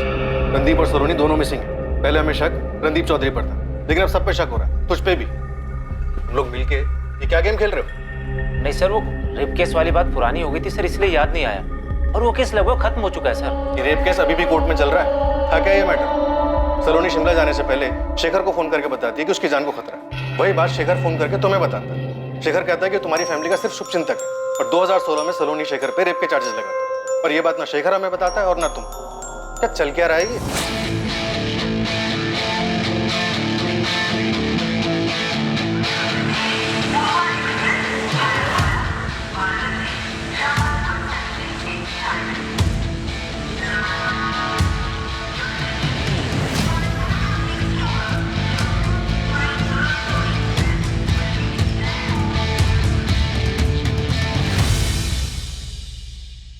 रणदीप और सलोनी दोनों मिसिंग है। पहले हमें शक रणदीप चौधरी पर था, लेकिन अब सब पे शक हो रहा है, तुझ पे भी। हम लोग मिलके ये क्या गेम खेल रहे हो? नहीं सर, वो रेप केस वाली बात पुरानी हो गई थी सर, इसलिए याद नहीं आया। और वो केस लगभग खत्म हो चुका है सर। ये रेप केस अभी भी कोर्ट में चल रहा है। था क्या ये मैटर? सलोनी शिमला जाने से पहले शेखर को फोन करके बताती है कि उसकी जान को खतरा है। वही बात शेखर फोन करके तुम्हें बताता है। शेखर कहता है कि तुम्हारी फैमिली का सिर्फ शुभचिंतक है। और 2016 में सलोनी शेखर पे रेप के चार्जेस लगाता है। और ये बात ना शेखर हमें बताता है और ना तुम। क्या चल क्या रहा है ये?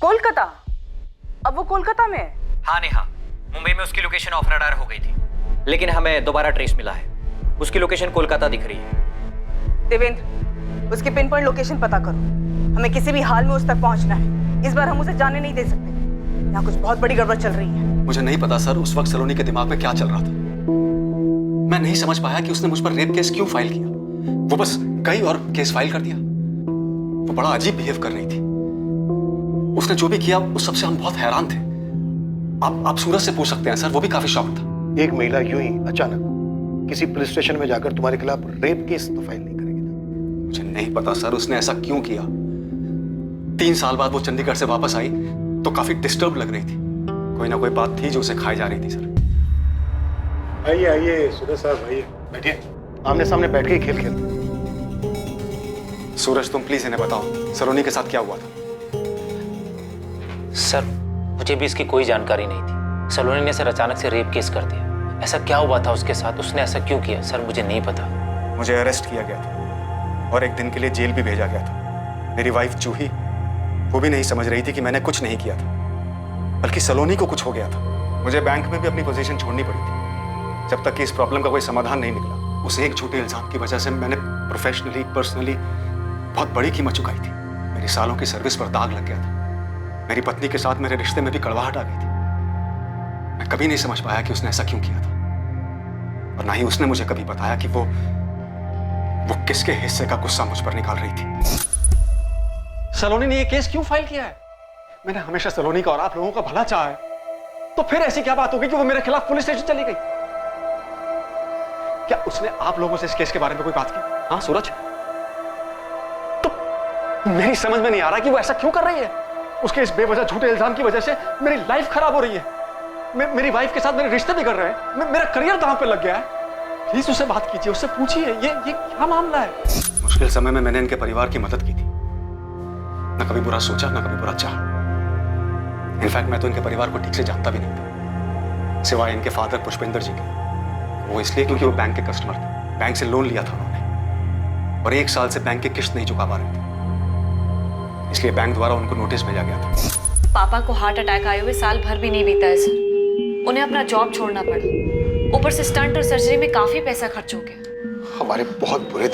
कोलकाता? अब वो कोलकाता में है? हाँ नेहा, मुंबई में उसकी लोकेशन ऑफ रडार हो गई थी, लेकिन हमें दोबारा ट्रेस मिला है। उसकी लोकेशन कोलकाता दिख रही है। देवेंद्र, उसकी पिन पॉइंट लोकेशन पता करो। हमें किसी भी हाल में उस तक पहुंचना है। इस बार हम उसे जाने नहीं दे सकते। यहाँ कुछ बहुत बड़ी गड़बड़ चल रही है। मुझे नहीं पता सर उस वक्त सलोनी के दिमाग में क्या चल रहा था। मैं नहीं समझ पाया कि उसने मुझ पर रेप केस क्यों फाइल किया। वो बस गई और केस फाइल कर दिया। वो बड़ा अजीब बिहेव कर रही थी। उसने जो भी किया उस सबसे हम बहुत हैरान थे। आप सूरज से पूछ सकते हैं सर, वो भी काफी शॉक था। एक महिला यूं ही अचानक किसी पुलिस स्टेशन में जाकर तुम्हारे खिलाफ रेप केस तो फाइल नहीं करेगी ना? मुझे नहीं पता सर उसने ऐसा क्यों किया। 3 साल बाद वो चंडीगढ़ से वापस आई तो काफी डिस्टर्ब लग रही थी। कोई ना कोई बात थी जो उसे खाई जा रही थी सर। आइए आइए सूरज साहब, आइए बैठिए। आमने सामने बैठ के खेल खेलते। सूरज तुम प्लीज इन्हें बताओ सलोनी के साथ क्या हुआ था। सर मुझे भी इसकी कोई जानकारी नहीं थी। सलोनी ने सर अचानक से रेप केस कर दिया। ऐसा क्या हुआ था उसके साथ, उसने ऐसा क्यों किया सर, मुझे नहीं पता। मुझे अरेस्ट किया गया था और एक दिन के लिए जेल भी भेजा गया था। मेरी वाइफ जूही वो भी नहीं समझ रही थी कि मैंने कुछ नहीं किया था, बल्कि सलोनी को कुछ हो गया था। मुझे बैंक में भी अपनी पोजीशन छोड़नी पड़ी थी जब तक कि इस प्रॉब्लम का कोई समाधान नहीं निकला। उस एक झूठे इल्जाम की वजह से मैंने प्रोफेशनली पर्सनली बहुत बड़ी कीमत चुकाई थी। मेरी सालों की सर्विस पर दाग लग गया था। मेरी पत्नी के साथ मेरे रिश्ते में भी कड़वाहट आ गई थी। मैं कभी नहीं समझ पाया कि उसने ऐसा क्यों किया था, और ना ही उसने मुझे कभी बताया कि वो किसके हिस्से का गुस्सा मुझ पर निकाल रही थी। सलोनी ने ये केस क्यों फाइल किया है? मैंने हमेशा सलोनी का और आप लोगों का भला चाहा है, तो फिर ऐसी क्या बात होगी कि वो मेरे खिलाफ पुलिस स्टेशन चली गई? क्या उसने आप लोगों से इस केस के बारे में कोई बात की? हाँ सूरज, तो मेरी समझ में नहीं आ रहा कि वो ऐसा क्यों कर रही है। उसके इस बेवजह झूठे इल्जाम की वजह से मेरी लाइफ खराब हो रही है। मेरी वाइफ के साथ मेरे रिश्ते बिगड़ रहे हैं। मेरा करियर दांव पे लग गया है। प्लीज उससे बात कीजिए, उससे पूछिए ये क्या मामला है। मुश्किल समय में मैंने इनके परिवार की मदद की थी। ना कभी बुरा सोचा, ना कभी बुरा चाहा। इनफैक्ट मैं तो इनके परिवार को ठीक से जानता भी नहीं था, सिवाय इनके फादर पुष्पेंद्र जी के। वो इसलिए क्योंकि वो बैंक के कस्टमर थे। बैंक से लोन लिया था उन्होंने और 1 साल से बैंक की किस्त नहीं चुका पा रहे थे, इसलिए बैंक द्वारा उनको नोटिस भेजा गया था। पापा को हार्ट अटैक आए हुए साल भर भी नहीं बीता है सर। उन्हें अपना जॉब छोड़ना पड़ा। ऊपर से स्टंट और सर्जरी में काफी पैसा खर्च हो गया। हमारे बहुत बुरे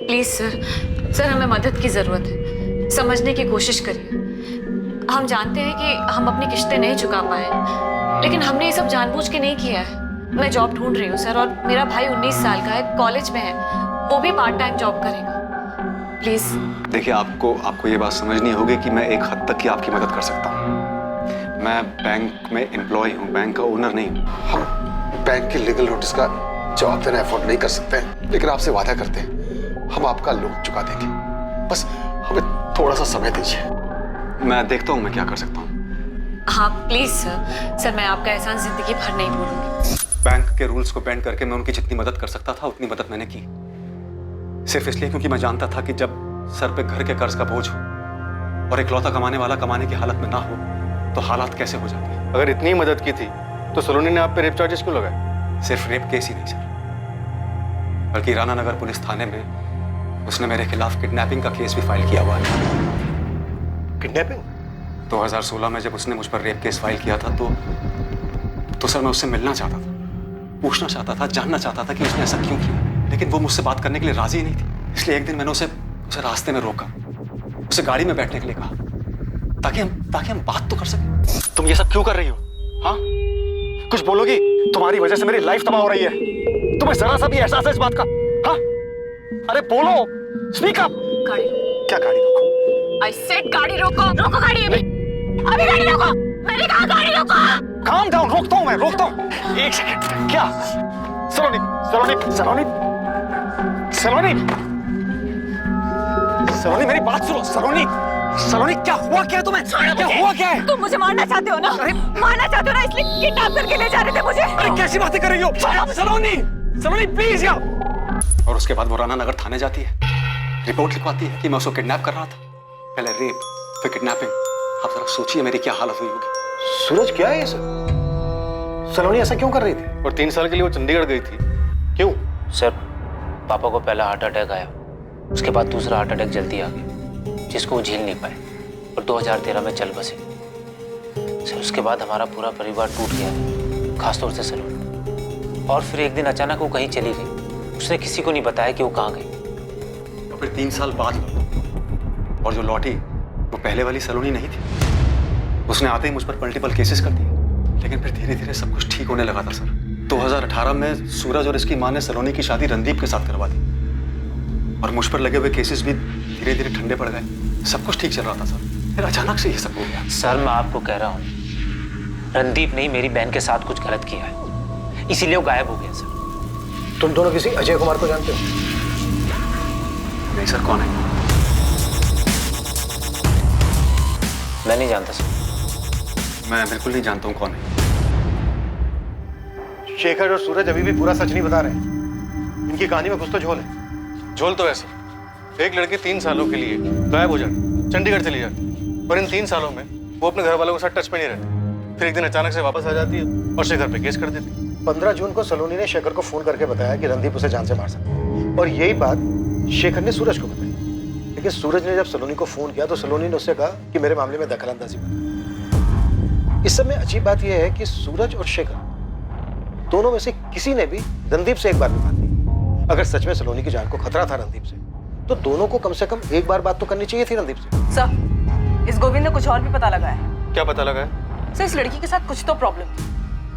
प्लीज सर हमें मदद की जरूरत है। समझने की कोशिश करिए। हम जानते हैं कि हम अपनी किस्तें नहीं चुका पाए, लेकिन हमने ये सब जानबूझ के नहीं किया है। मैं जॉब ढूंढ रही हूँ सर, और मेरा भाई 19 साल का है, कॉलेज में है। वो भी पार्ट टाइम जॉब करेगा। प्लीज देखिए, आपको ये बात समझनी होगी कि मैं एक हद तक की आपकी मदद कर सकता हूँ। मैं बैंक में एम्प्लॉय हूँ, बैंक का ओनर नहीं हूँ। हम बैंक की लीगल नोटिस का जवाब देना अफोर्ड नहीं कर सकते, लेकिन आपसे वादा करते हैं हम आपका लोन चुका देंगे। बस हमें थोड़ा सा समय दीजिए। मैं देखता हूँ मैं क्या कर सकता हूँ। हाँ प्लीज सर मैं आपका एहसान जिंदगी भर नहीं भूलूंगी। बैंक के रूल्स को बेंड करके मैं उनकी जितनी मदद कर सकता था उतनी मदद मैंने की, सिर्फ इसलिए क्योंकि मैं जानता था कि जब सर पे घर के कर्ज का बोझ हो और इकलौता कमाने वाला कमाने की हालत में ना हो तो हालात कैसे हो जाते हैं। अगर इतनी मदद की थी तो सलोनी ने आप पे रेप चार्जेस क्यों लगाए? सिर्फ रेप केस ही नहीं सर, बल्कि राणा नगर पुलिस थाने में उसने मेरे खिलाफ किडनैपिंग का केस भी फाइल किया हुआ है। किडनैपिंग? 2016 में जब उसने मुझ पर रेप केस फाइल किया था तो सर मैं उससे मिलना चाहता था, पूछना चाहता था, जानना चाहता था कि उसने ऐसा क्यों किया, लेकिन वो मुझसे बात करने के लिए राजी ही नहीं थी। इसलिए एक दिन मैंने उसे रास्ते में रोका, उसे गाड़ी में बैठने के लिए कहा ताकि हम बात तो कर सकें। तुम ये सब क्यों कर रही हो? हाँ, कुछ बोलोगी? तुम्हारी वजह से मेरी लाइफ तबाह हो रही है। तुम्हें जरा सा भी एहसास है इस बात का? हाँ, अरे बोलो, स्पीक अप। गाड़ी क्या गाड़ी रोको? I said गाड़ी रोको, रोको गाड़ी अभी गाड़ी रोको। मैंने कहा गाड़ी रोको। काम डाउन, रोकता हूं मैं, रोकता हूं। एक सेकंड। क्या? सलोनी, सलोनी, सलोनी, सलोनी, सलोनी, मेरी बात सुनो। सलोनी, सलोनी, क्या हुआ? क्या तुम्हें? क्या हुआ? क्या है? तुम मुझे मारना चाहते हो ना? मारना चाहते हो ना, इसलिए किडनैप करके ले जा रहे थे मुझे। अरे कैसी बातें कर रही हो? सलोनी, सलोनी, प्लीज यार। और उसके बाद वो राना नगर थाने जाती है, रिपोर्ट लिखवाती है कि मैं उसको किडनैप कर रहा था। पहले रेप, फिर किडनैपिंग। आप जरा सोचिए मेरी क्या हालत हुई होगी। सूरज, क्या है ये सब? सलोनी ऐसा क्यों कर रही थी? और 3 साल के लिए वो चंडीगढ़ गई थी, क्यों? सर, पापा को पहला हार्ट अटैक आया, उसके बाद दूसरा हार्ट अटैक जल्दी आ गया, जिसको वो झेल नहीं पाए और 2013 में चल बसे। सर, उसके बाद हमारा पूरा परिवार टूट गया, खासतौर से सलोनी। और फिर एक दिन अचानक वो कहीं चली गई, उसने किसी को नहीं बताया कि वो कहाँ गई। और फिर 3 साल बाद लौटी, और जो लौटी वो पहले वाली सलोनी नहीं थी। उसने आते ही मुझ पर मल्टीपल केसेस कर दिए, लेकिन फिर धीरे धीरे सब कुछ ठीक होने लगा था सर। 2018 में सूरज और इसकी मां ने सलोनी की शादी रणदीप के साथ करवा दी, और मुझ पर लगे हुए केसेस भी धीरे धीरे ठंडे पड़ गए। सब कुछ ठीक चल रहा था सर, फिर अचानक से ये सब हो गया। सर, मैं आपको कह रहा हूँ, रणदीप ने मेरी बहन के साथ कुछ गलत किया है, इसीलिए वो गायब हो गया। सर, तुम दोनों किसी अजय कुमार को जानते हो? नहीं सर, कौन है? मैं नहीं जानता सर। मैं बिल्कुल नहीं जानता हूँ कौन है। शेखर और सूरज अभी भी पूरा सच नहीं बता रहे हैं। इनकी कहानी में कुछ तो झोल है। झोल तो ऐसा, एक लड़की 3 सालों के लिए गायब हो जाती, चंडीगढ़ चली जाती, और इन 3 सालों में वो अपने घर वालों के साथ टच में नहीं रहती। फिर एक दिन अचानक से वापस आ जाती है और शेखर पे केस कर देती। 15 जून को सलोनी ने शेखर को फोन करके बताया कि रणदीप उसे जान से मार सकता है, और यही बात शेखर ने सूरज को बताई। लेकिन सूरज ने जब सलोनी को फोन किया तो सलोनी ने उससे कहा कि मेरे मामले में दखलंदाजी मत। इस सब में अजीब बात यह है कि सूरज और शेखर दोनों में से किसी ने भी रणदीप से एक बार भी बात नहीं। अगर सच में सलोनी की जान को खतरा था रणदीप से, तो दोनों को कम से कम एक बार बात तो करनी चाहिए थी रणदीप से। सर, इस गोविंद ने कुछ और भी पता लगा है। क्या पता लगा है? सर, इस लड़की के साथ कुछ तो प्रॉब्लम थी।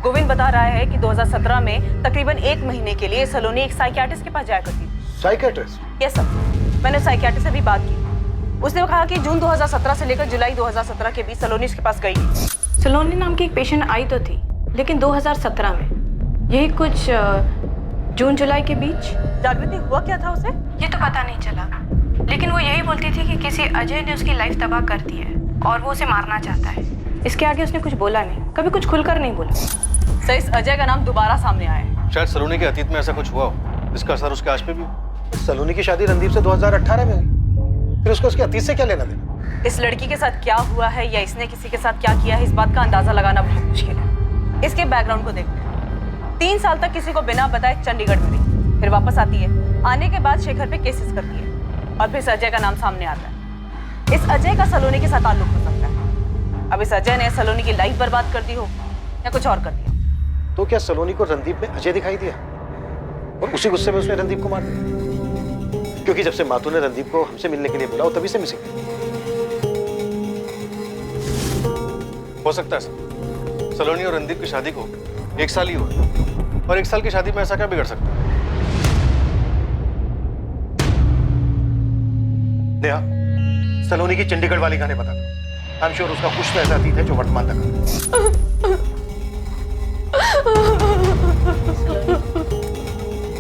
गोविंद बता रहा है कि 2017 में तकरीबन 1 महीने के लिए सलोनी एक साइकियाट्रिस्ट के पास जाया करती थी। साइकियाट्रिस्ट? यस सर, मैंने साइकियाट्रिस्ट से भी बात की। उसने कहा कि जून 2017 से लेकर जुलाई 2017 के बीच सलोनी इसके पास गई। सलोनी नाम की एक पेशेंट आई तो थी, लेकिन 2017 में, यही कुछ जून जुलाई के बीच। जागृति, हुआ क्या था उसे? ये तो पता नहीं चला, लेकिन वो यही बोलती थी कि किसी अजय ने उसकी लाइफ तबाह कर दी है और वो उसे मारना चाहता है। इसके आगे उसने कुछ बोला नहीं, कभी कुछ खुलकर नहीं बोला। सर, इस अजय का नाम दोबारा सामने आया है। शायद सलोनी के अतीत में ऐसा कुछ हुआ हो, इसका असर उसके आज पे भी हो। सलोनी की शादी रणदीप से 2018 में हुई, फिर उसको उसके अतीत से क्या लेना देना? इस लड़की के साथ क्या हुआ है या इसने किसी के साथ क्या किया है, इस बात का अंदाजा लगाना बहुत मुश्किल है। इसके बैकग्राउंड को देखते हैं। 3 साल तक किसी को बिना बताए चंडीगढ़ में रही, फिर वापस आती है। आने के बाद शेखर पे केसेस करती है और फिर इस अजय का नाम सामने आता है। इस अजय का सलोनी के साथ ताल्लुक हो सकता है। अब इस अजय ने सलोनी की लाइफ बर्बाद कर दी हो या कुछ और कर दिया। तो क्या सलोनी को रणदीप में अजय दिखाई दिया और उसी गुस्से में उसने रणदीप को मार दिया? क्योंकि जब से मातू ने रणदीप को हमसे मिलने के लिए बुलाओ तभी से मिसिंग है। हो सकता है सर, सलोनी और रणदीप की शादी को 1 साल ही हुआ, और 1 साल की शादी में ऐसा क्या बिगड़ सकता है? नेहा, सलोनी की चंडीगढ़ वाली कहानी बता दो। आई एम श्योर उसका कुछ तो ऐसा अतीत है जो वर्तमान तक।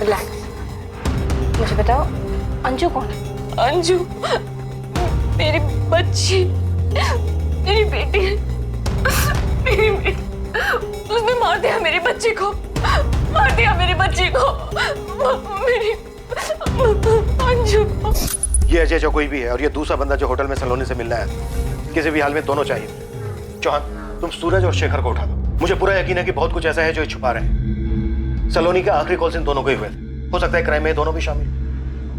रिलैक्स। मुझे बताओ, अंजू कौन है? अंजू मेरी बच्ची, मेरी बेटी, मेरी बेटी। उसने मार दिया मेरी बच्ची को, मार दिया मेरी बच्ची को, मेरी अंजू। ये अजय जो कोई भी है और ये दूसरा बंदा जो होटल में सलोनी से मिलना है, किसी भी हाल में दोनों चाहिए। चौहान, तुम सूरज और शेखर को उठा दो। मुझे पूरा यकीन है कि बहुत कुछ ऐसा है जो ये छुपा रहे हैं। सलोनी का आखिरी कॉल इन दोनों को ही हुए थे। हो सकता है क्राइम में दोनों भी शामिल।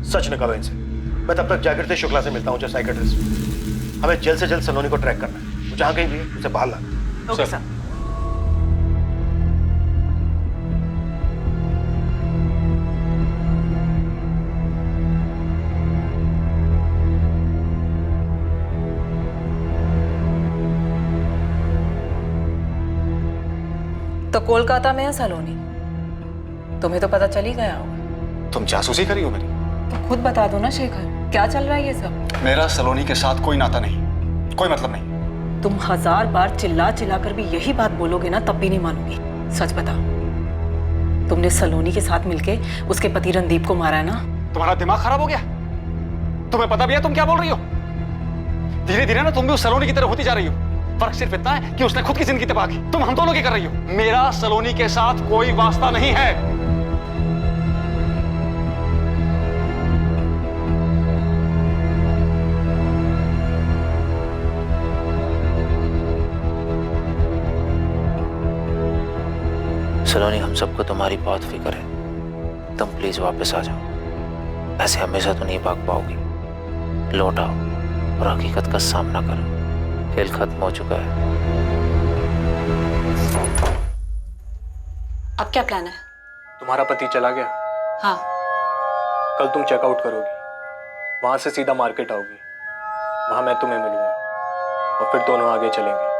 सच न करो इनसे। मैं तब तक जागृति शुक्ला से मिलता हूँ, जो साइकियाट्रिस्ट। हमें जल्द से जल्द सलोनी को ट्रैक करना है। वो जहाँ कहीं भी है उसे बाहर लाना। Okay sir. तो कोलकाता में है सलोनी, तुम्हें तो पता चल ही गया होगा। तुम जासूसी करी हो मेरी? तो खुद बता दो ना शेखर, क्या चल रहा है ये सब? मेरा सलोनी के साथ कोई नाता नहीं, कोई मतलब नहीं। तुम 1000 बार चिल्ला चिल्ला कर भी यही बात बोलोगे ना, तब भी नहीं मानूंगी। सच बताओ, तुमने सलोनी के साथ मिलके उसके पति रणदीप को मारा है ना? तुम्हारा दिमाग खराब हो गया? तुम्हें पता भी है तुम क्या बोल रही हो? धीरे धीरे ना तुम भी उस सलोनी की तरह होती जा रही हो। फर्क सिर्फ इतना है कि उसने खुद की जिंदगी तबाह की, तुम हम दोनों की कर रही हो। मेरा सलोनी के साथ कोई वास्ता नहीं है। सलोनी, हम सबको तुम्हारी बहुत फिक्र है। तुम प्लीज वापस आ जाओ। ऐसे हमेशा तो नहीं भाग पाओगी। लौट आओ और हकीकत का सामना करो। खेल खत्म हो चुका है। अब क्या प्लान है? तुम्हारा पति चला गया, हाँ। कल तुम चेकआउट करोगी, वहां से सीधा मार्केट आओगी, वहां मैं तुम्हें मिलूंगा और फिर दोनों आगे चलेंगे।